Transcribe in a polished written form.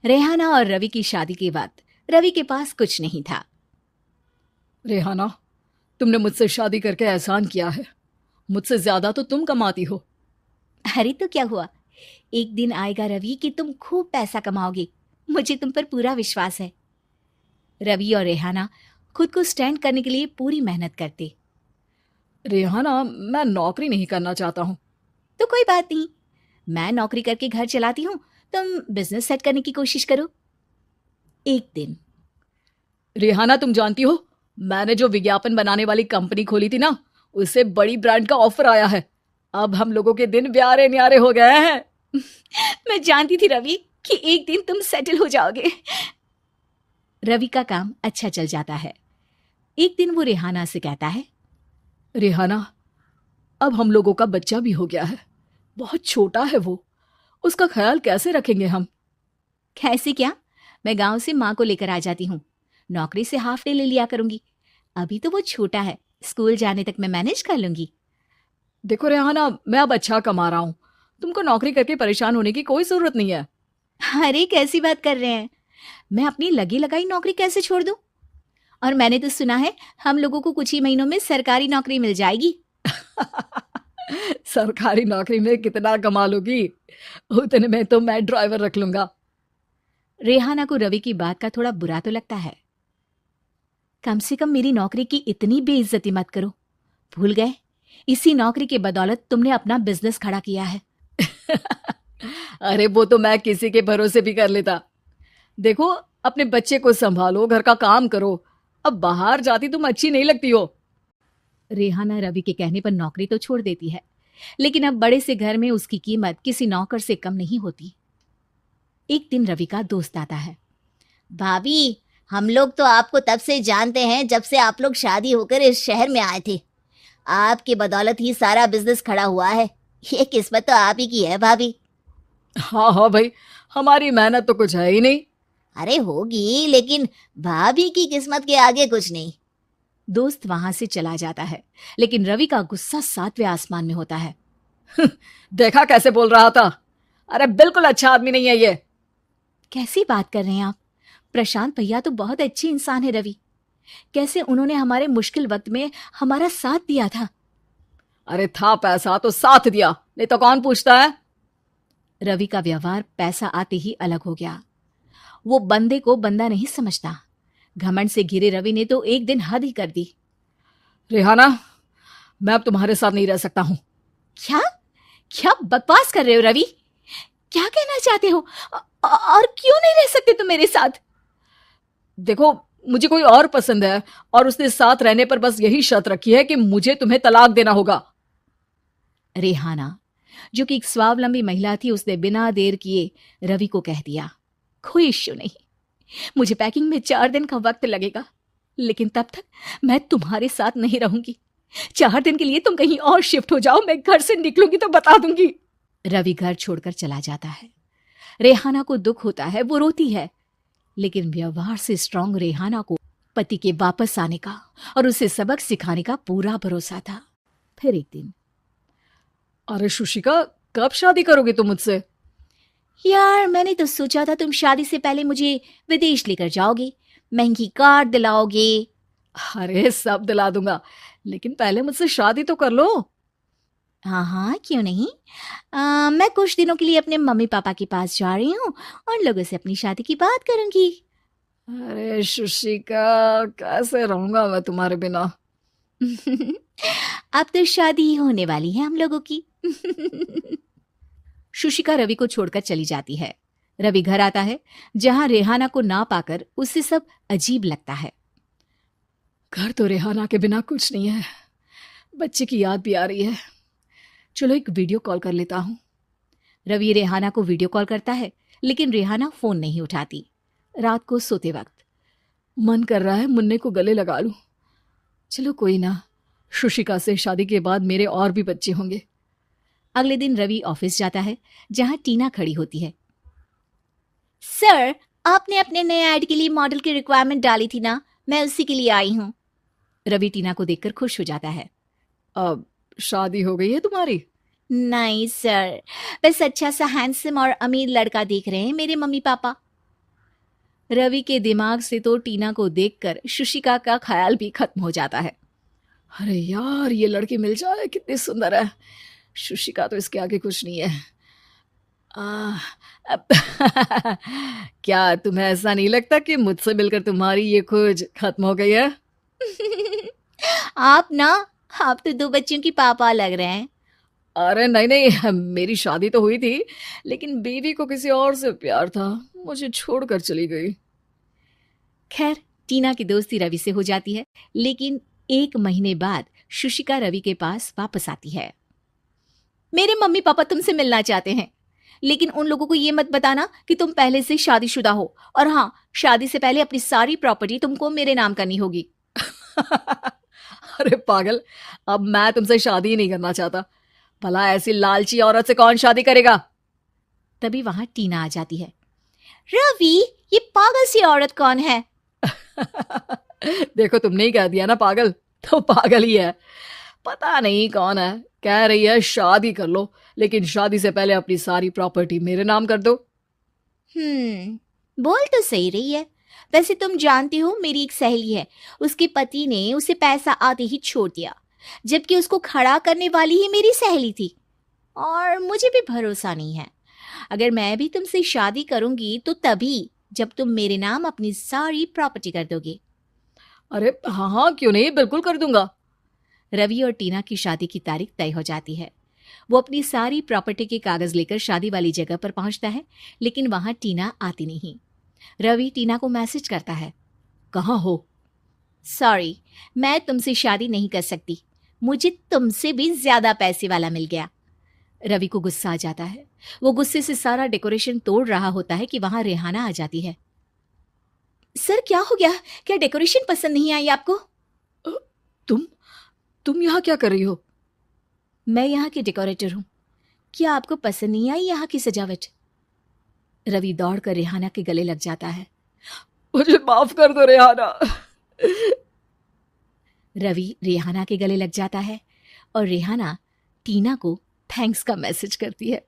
रेहाना और रवि की शादी के बाद रवि के पास कुछ नहीं था। रेहाना, तुमने मुझसे शादी करके एहसान किया है। मुझसे ज्यादा तो तुम कमाती हो। अरे तो क्या हुआ, एक दिन आएगा रवि कि तुम खूब पैसा कमाओगे। मुझे तुम पर पूरा विश्वास है। रवि और रेहाना खुद को स्टैंड करने के लिए पूरी मेहनत करते। रेहाना, मैं नौकरी नहीं करना चाहता हूँ। तो कोई बात नहीं, मैं नौकरी करके घर चलाती हूँ, तुम बिजनेस सेट करने की कोशिश करो। एक दिन। रेहाना, तुम जानती हो, मैंने जो विज्ञापन बनाने वाली कंपनी खोली थी ना, उससे बड़ी ब्रांड का ऑफर आया है। अब हम लोगों के दिन प्यारे न्यारे हो गए हैं। मैं जानती थी रवि कि एक दिन तुम सेटल हो जाओगे। रवि का काम अच्छा चल जाता है। एक दिन वो रेहाना से कहता है, रेहाना, अब हम लोगों का बच्चा भी हो गया है। बहुत छोटा है वो। उसका ख्याल कैसे रखेंगे हम? कैसे क्या, मैं गांव से माँ को लेकर आ जाती हूँ। नौकरी से हाफ डे ले लिया करूंगी। अभी तो वो छोटा है, स्कूल जाने तक मैं मैनेज कर लूंगी। देखो रेहाना, मैं अब अच्छा कमा रहा हूँ। तुमको नौकरी करके परेशान होने की कोई जरूरत नहीं है। अरे कैसी बात कर रहे हैं, मैं अपनी लगी लगाई नौकरी कैसे छोड़ दूं? और मैंने तो सुना है हम लोगों को कुछ ही महीनों में सरकारी नौकरी मिल जाएगी। सरकारी नौकरी में कितना कमा लोगी? उतने में तो मैं ड्राइवर रख लूंगा। रेहाना को रवि की बात का थोड़ा बुरा तो लगता है। कम से कम मेरी नौकरी की इतनी बेइज्जती मत करो। भूल गए, इसी नौकरी के बदौलत तुमने अपना बिजनेस खड़ा किया है। अरे वो तो मैं किसी के भरोसे भी कर लेता। देखो, अपने बच्चे को संभालो, घर का काम करो। अब बाहर जाती तुम अच्छी नहीं लगती हो। रेहाना रवि के कहने पर नौकरी तो छोड़ देती है, लेकिन अब बड़े से घर में उसकी कीमत किसी नौकर से कम नहीं होती। एक दिन रवि का दोस्त आता है। भाभी, हम लोग तो आपको तब से जानते हैं जब से आप लोग शादी होकर इस शहर में आए थे। आपकी बदौलत ही सारा बिजनेस खड़ा हुआ है। ये किस्मत तो आप ही की है भाभी। हाँ हाँ भाई, हमारी मेहनत तो कुछ है ही नहीं। अरे होगी, लेकिन भाभी की किस्मत के आगे कुछ नहीं। दोस्त वहां से चला जाता है, लेकिन रवि का गुस्सा सातवें आसमान में होता है। देखा कैसे बोल रहा था। अरे बिल्कुल अच्छा आदमी नहीं है ये। कैसी बात कर रहे हैं आप? प्रशांत भैया तो बहुत अच्छे इंसान है रवि। कैसे उन्होंने हमारे मुश्किल वक्त में हमारा साथ दिया था। अरे था पैसा तो साथ दिया, नहीं तो कौन पूछता है। रवि का व्यवहार पैसा आते ही अलग हो गया। वो बंदे को बंदा नहीं समझता। घमंड से घिरे रवि ने तो एक दिन हद ही कर दी। रेहाना, मैं अब तुम्हारे साथ नहीं रह सकता हूँ। क्या क्या बकवास कर रहे हो रवि? क्या कहना चाहते हो? और क्यों नहीं रह सकते तुम मेरे साथ? देखो, मुझे कोई और पसंद है और उसने साथ रहने पर बस यही शर्त रखी है कि मुझे तुम्हें तलाक देना होगा। रेहाना, जो कि एक स्वावलंबी महिला थी, उसने बिना देर किए रवि को कह दिया, कोई इश्यू नहीं, मुझे पैकिंग में 4 दिन का वक्त लगेगा, लेकिन तब तक मैं तुम्हारे साथ नहीं रहूंगी। 4 दिन के लिए तुम कहीं और शिफ्ट हो जाओ, मैं घर से निकलूंगी तो बता दूंगी। रवि घर छोड़कर चला जाता है। रेहाना को दुख होता है, वो रोती है, लेकिन व्यवहार से स्ट्रांग रेहाना को पति के वापस आने का और उसे सबक सिखाने का पूरा भरोसा था। फिर एक दिन, अरे शुशिका, कब शादी करोगे तुम मुझसे? यार मैंने तो सोचा था तुम शादी से पहले मुझे विदेश लेकर जाओगे, महंगी कार दिलाओगे। अरे सब दिला दूंगा, लेकिन पहले मुझसे शादी तो कर लो। हाँ हाँ, क्यों नहीं। मैं कुछ दिनों के लिए अपने मम्मी पापा के पास जा रही हूँ और लोगों से अपनी शादी की बात करूंगी। अरे शुशिका, कैसे रहूंगा मैं तुम्हारे बिना। अब तो शादी ही होने वाली है हम लोगों की। शुशिका रवि को छोड़कर चली जाती है। रवि घर आता है, जहां रेहाना को ना पाकर उसे सब अजीब लगता है। घर तो रेहाना के बिना कुछ नहीं है। बच्चे की याद भी आ रही है। चलो एक वीडियो कॉल कर लेता हूँ। रवि रेहाना को वीडियो कॉल करता है, लेकिन रेहाना फोन नहीं उठाती। रात को सोते वक्त मन कर रहा है मुन्ने को गले लगा लूं। चलो कोई ना, शुशिका से शादी के बाद मेरे और भी बच्चे होंगे। अगले दिन रवि ऑफिस जाता है, जहां टीना खड़ी होती है। सर, आपने अपने नए ऐड के लिए मॉडल की रिक्वायरमेंट डाली थी ना, मैं उसी के लिए आई हूँ। रवि टीना को देखकर खुश हो जाता है। अब शादी हो गई है तुम्हारी? नहीं सर, बस अच्छा सा हैंडसम और अमीर लड़का देख रहे हैं मेरे मम्मी पापा। रवि के दिमाग से तो टीना को देखकर शुशिका का ख्याल भी खत्म हो जाता है। अरे यार, ये लड़की मिल जाए कितनी सुंदर है। शुशिका तो इसके आगे कुछ नहीं है। आ, अब क्या तुम्हें ऐसा नहीं लगता कि मुझसे मिलकर तुम्हारी ये खोज खत्म हो गई है? आप तो 2 बच्चों की पापा लग रहे हैं। अरे नहीं नहीं, मेरी शादी तो हुई थी, लेकिन बीवी को किसी और से प्यार था, मुझे छोड़कर चली गई। खैर, टीना की दोस्ती रवि से हो जाती है, लेकिन 1 महीने बाद शुशिका रवि के पास वापस आती है। मेरे मम्मी पापा तुमसे मिलना चाहते हैं, लेकिन उन लोगों को ये मत बताना कि तुम पहले से शादीशुदा हो, और हाँ, शादी से पहले अपनी सारी प्रॉपर्टी तुमको मेरे नाम करनी होगी। अरे पागल, अब मैं तुमसे शादी ही नहीं करना चाहता। भला ऐसी लालची औरत से कौन शादी करेगा? तभी वहां टीना आ जाती है। रवि, ये पागल सी औरत कौन है? देखो, तुमने ही कह दिया ना पागल, तो पागल ही है। पता नहीं कौन है, कह रही है शादी कर लो, लेकिन शादी से पहले अपनी सारी प्रॉपर्टी मेरे नाम कर दो। बोल तो सही रही है। वैसे तुम जानती हो, मेरी एक सहेली है, उसके पति ने उसे पैसा आते ही छोड़ दिया, जबकि उसको खड़ा करने वाली ही मेरी सहेली थी। और मुझे भी भरोसा नहीं है। अगर मैं भी तुमसे शादी करूंगी तो तभी जब तुम मेरे नाम अपनी सारी प्रॉपर्टी कर दोगे। अरे हाँ हाँ, क्यों नहीं, बिल्कुल कर दूंगा। रवि और टीना की शादी की तारीख तय हो जाती है। वो अपनी सारी प्रॉपर्टी के कागज लेकर शादी वाली जगह पर पहुंचता है, लेकिन वहां टीना आती नहीं। रवि टीना को मैसेज करता है। कहाँ हो? सॉरी, मैं तुमसे शादी नहीं कर सकती, मुझे तुमसे भी ज्यादा पैसे वाला मिल गया। रवि को गुस्सा आ जाता है। वो गुस्से से सारा डेकोरेशन तोड़ रहा होता है कि वहां रेहाना आ जाती है। सर, क्या हो गया? क्या डेकोरेशन पसंद नहीं आई आपको? अ, तुम यहाँ क्या कर रही हो? मैं यहाँ की डेकोरेटर हूँ। क्या आपको पसंद नहीं आई यहाँ की सजावट? रवि दौड़कर रेहाना के गले लग जाता है। मुझे माफ कर दो रेहाना। रवि रेहाना के गले लग जाता है और रेहाना टीना को थैंक्स का मैसेज करती है।